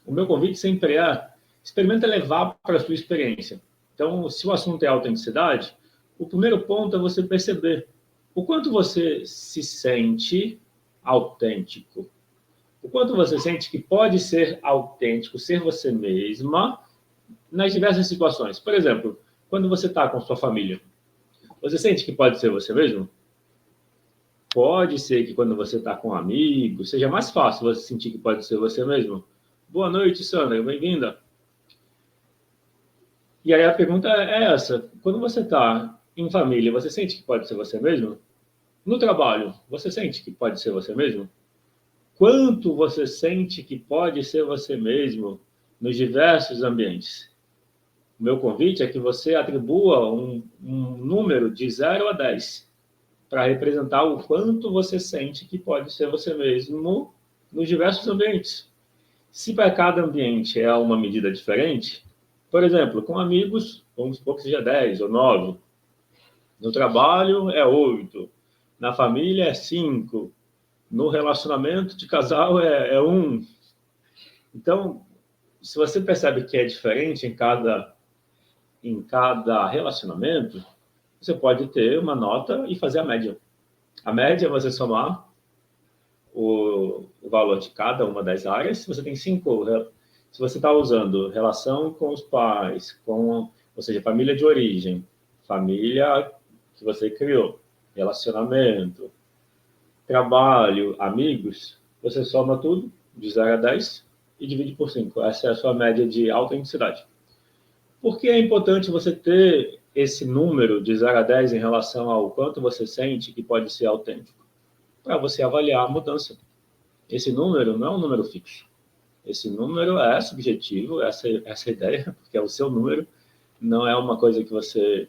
O meu convite sempre é: experimenta levar para a sua experiência. Então, se o assunto é autenticidade, o primeiro ponto é você perceber o quanto você se sente autêntico. O quanto você sente que pode ser autêntico, ser você mesma, nas diversas situações. Por exemplo, quando você está com sua família, você sente que pode ser você mesmo? Pode ser que quando você está com amigos, seja mais fácil você sentir que pode ser você mesmo. Boa noite, Sandra, bem-vinda. E aí a pergunta é essa: quando você está em família, você sente que pode ser você mesmo? No trabalho, você sente que pode ser você mesmo? Quanto você sente que pode ser você mesmo nos diversos ambientes? O meu convite é que você atribua um número de 0 a 10 para representar o quanto você sente que pode ser você mesmo nos diversos ambientes. Se para cada ambiente é uma medida diferente, por exemplo, com amigos, vamos supor que seja 10 ou 9. No trabalho é 8. Na família é 5. No relacionamento de casal é 1. Então, se você percebe que é diferente em cada relacionamento, você pode ter uma nota e fazer a média. A média é você somar o valor de cada uma das áreas. Se você tem 5, se você está usando relação com os pais, ou seja, família de origem, família que você criou, relacionamento, trabalho, amigos, você soma tudo de 0 a 10 e divide por 5. Essa é a sua média de autenticidade. Por que é importante você ter esse número de 0 a 10 em relação ao quanto você sente que pode ser autêntico? Para você avaliar a mudança. Esse número não é um número fixo. Esse número é subjetivo, essa ideia, porque é o seu número, não é uma coisa que você...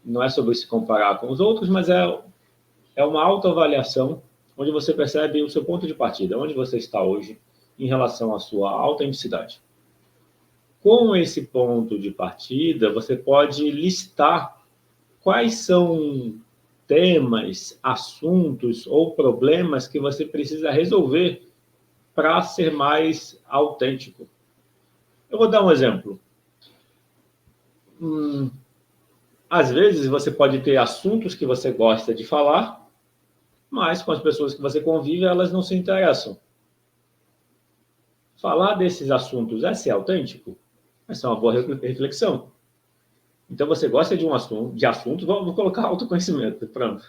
Não é sobre se comparar com os outros, mas é uma autoavaliação onde você percebe o seu ponto de partida, onde você está hoje em relação à sua autenticidade. Com esse ponto de partida, você pode listar quais são temas, assuntos ou problemas que você precisa resolver para ser mais autêntico. Eu vou dar um exemplo. Às vezes você pode ter assuntos que você gosta de falar, mas com as pessoas que você convive, elas não se interessam. Falar desses assuntos é ser autêntico? Essa é uma boa reflexão. Então, você gosta de assunto, vou colocar autoconhecimento, pronto.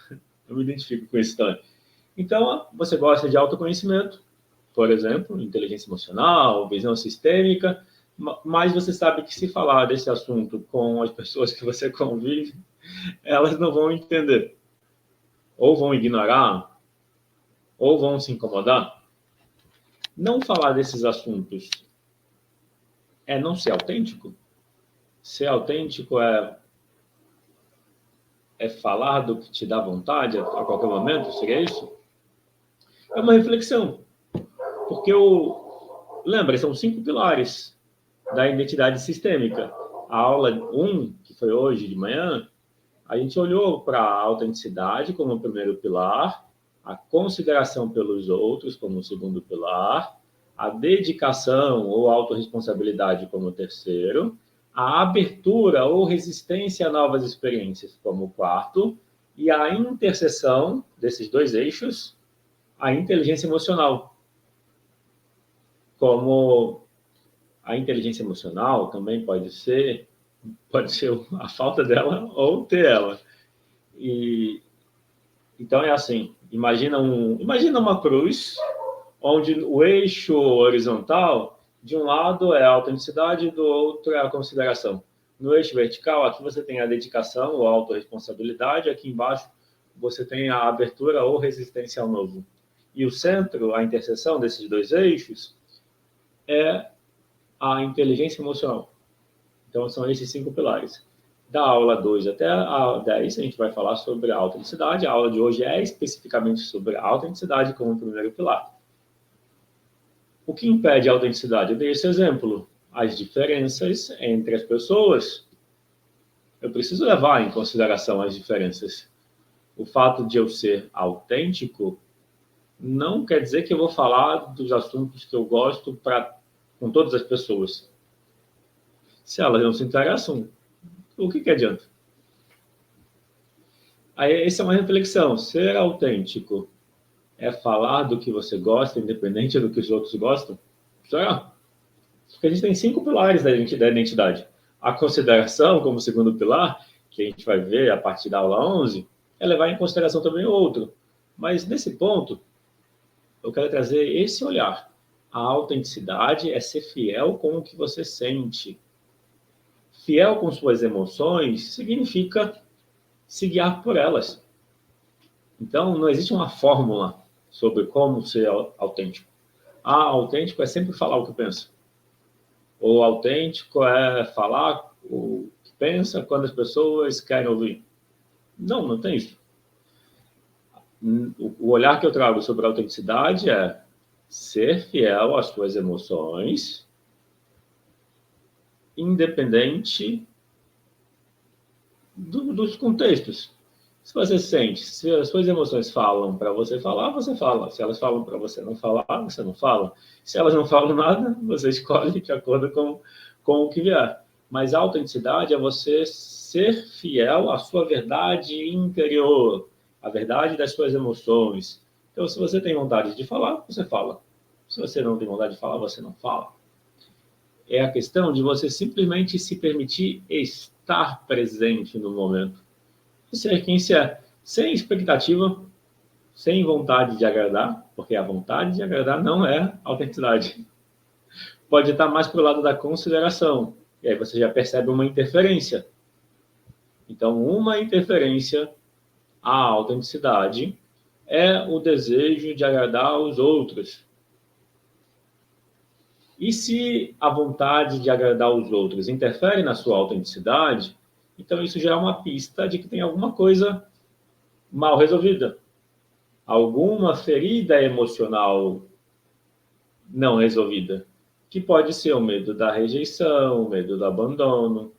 Eu me identifico com isso também. Então, você gosta de autoconhecimento, por exemplo, inteligência emocional, visão sistêmica, mas você sabe que se falar desse assunto com as pessoas que você convive, elas não vão entender. Ou vão ignorar, ou vão se incomodar. Não falar desses assuntos é não ser autêntico? Ser autêntico é falar do que te dá vontade a qualquer momento? Seria isso? É uma reflexão. Porque lembra, são 5 pilares da identidade sistêmica. A aula 1, que foi hoje de manhã, a gente olhou para a autenticidade como o primeiro pilar, a consideração pelos outros como o segundo pilar, a dedicação ou autorresponsabilidade como o terceiro, a abertura ou resistência a novas experiências como o quarto, e a interseção desses 2 eixos, a inteligência emocional. Como a inteligência emocional também pode ser a falta dela ou ter ela. Então é assim, imagina uma cruz onde o eixo horizontal, de um lado é a autenticidade, do outro é a consideração. No eixo vertical, aqui você tem a dedicação ou autorresponsabilidade, aqui embaixo você tem a abertura ou resistência ao novo. E o centro, a interseção desses 2 eixos, é a inteligência emocional. Então, são esses 5 pilares. Da aula 2 até a 10, a gente vai falar sobre a autenticidade. A aula de hoje é especificamente sobre a autenticidade como primeiro pilar. O que impede a autenticidade? Eu dei esse exemplo. As diferenças entre as pessoas. Eu preciso levar em consideração as diferenças. O fato de eu ser autêntico não quer dizer que eu vou falar dos assuntos que eu gosto com todas as pessoas. Se elas não se interessam, o que adianta? Aí, essa é uma reflexão. Ser autêntico é falar do que você gosta, independente do que os outros gostam? Será? Porque a gente tem 5 pilares da identidade. A consideração, como segundo pilar, que a gente vai ver a partir da aula 11, é levar em consideração também o outro. Mas, nesse ponto, eu quero trazer esse olhar. A autenticidade é ser fiel com o que você sente. Fiel com suas emoções significa se guiar por elas. Então, não existe uma fórmula sobre como ser autêntico. Autêntico é sempre falar o que pensa. O autêntico é falar o que pensa quando as pessoas querem ouvir. Não tem isso. O olhar que eu trago sobre a autenticidade é ser fiel às suas emoções, independente dos contextos. Se você sente, se as suas emoções falam para você falar, você fala. Se elas falam para você não falar, você não fala. Se elas não falam nada, você escolhe de acordo com o que vier. Mas a autenticidade é você ser fiel à sua verdade interior, à verdade das suas emoções. Então, se você tem vontade de falar, você fala. Se você não tem vontade de falar, você não fala. É a questão de você simplesmente se permitir estar presente no momento. E ser quem se é, sem expectativa, sem vontade de agradar, porque a vontade de agradar não é autenticidade. Pode estar mais para o lado da consideração, e aí você já percebe uma interferência. Então, uma interferência à autenticidade é o desejo de agradar os outros. E se a vontade de agradar os outros interfere na sua autenticidade, então isso já é uma pista de que tem alguma coisa mal resolvida. Alguma ferida emocional não resolvida, que pode ser o medo da rejeição, o medo do abandono.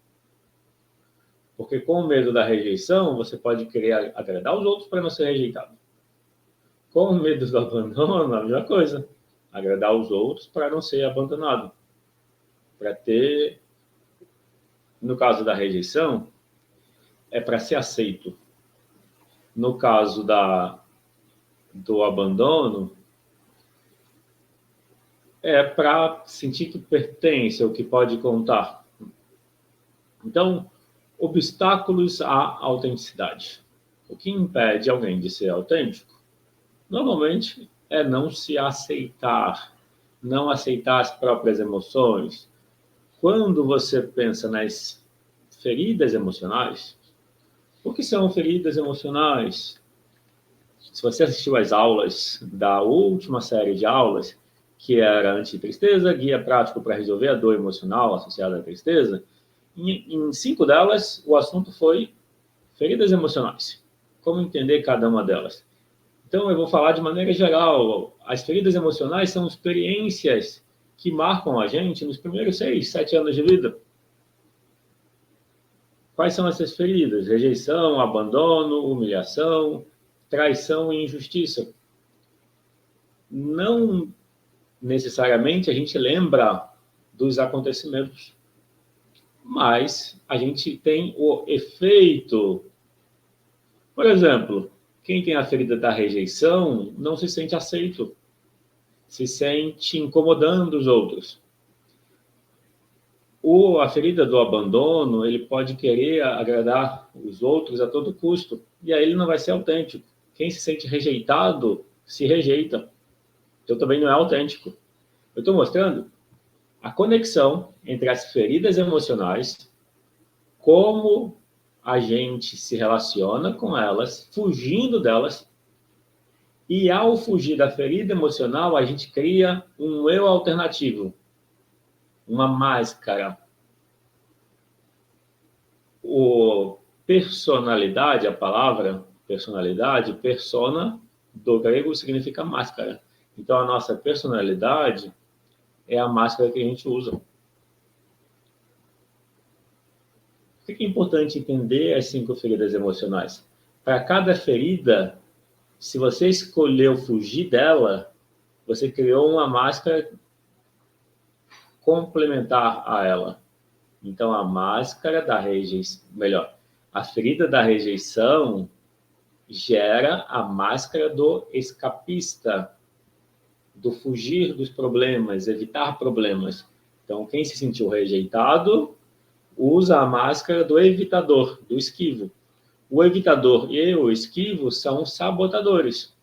Porque com o medo da rejeição, você pode querer agradar os outros para não ser rejeitado. Com o medo do abandono, a mesma coisa. Agradar os outros para não ser abandonado. Para ter, no caso da rejeição, é para ser aceito. No caso do abandono, é para sentir que pertence ou que pode contar. Então, obstáculos à autenticidade. O que impede alguém de ser autêntico, normalmente, é não se aceitar, não aceitar as próprias emoções. Quando você pensa nas feridas emocionais, o que são feridas emocionais? Se você assistiu às aulas da última série de aulas, que era Anti-Tristeza, Guia Prático para Resolver a Dor Emocional Associada à Tristeza, em 5 delas, o assunto foi feridas emocionais. Como entender cada uma delas? Então, eu vou falar de maneira geral. As feridas emocionais são experiências que marcam a gente nos primeiros 6, 7 anos de vida. Quais são essas feridas? Rejeição, abandono, humilhação, traição e injustiça. Não necessariamente a gente lembra dos acontecimentos, mas a gente tem o efeito. Por exemplo, quem tem a ferida da rejeição não se sente aceito, se sente incomodando os outros. A ferida do abandono, ele pode querer agradar os outros a todo custo, e aí ele não vai ser autêntico. Quem se sente rejeitado, se rejeita. Então também não é autêntico. Eu estou mostrando a conexão entre as feridas emocionais, como a gente se relaciona com elas, fugindo delas, e ao fugir da ferida emocional, a gente cria um eu alternativo, uma máscara. Personalidade, a palavra personalidade, persona, do grego significa máscara. Então, a nossa personalidade é a máscara que a gente usa. Por que é importante entender as 5 feridas emocionais? Para cada ferida, Se você escolheu fugir dela, você criou uma máscara complementar a ela. Então, a máscara da rejeição, melhor, a ferida da rejeição gera a máscara do escapista, do fugir dos problemas, evitar problemas. Então, quem se sentiu rejeitado usa a máscara do evitador, do esquivo. O evitador e o esquivo são sabotadores.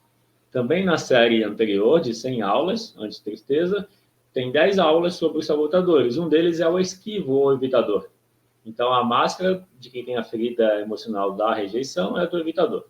Também na série anterior, de 100 aulas, anti-tristeza, tem 10 aulas sobre os sabotadores. Um deles é o esquivo ou evitador. Então, a máscara de quem tem a ferida emocional da rejeição é do evitador.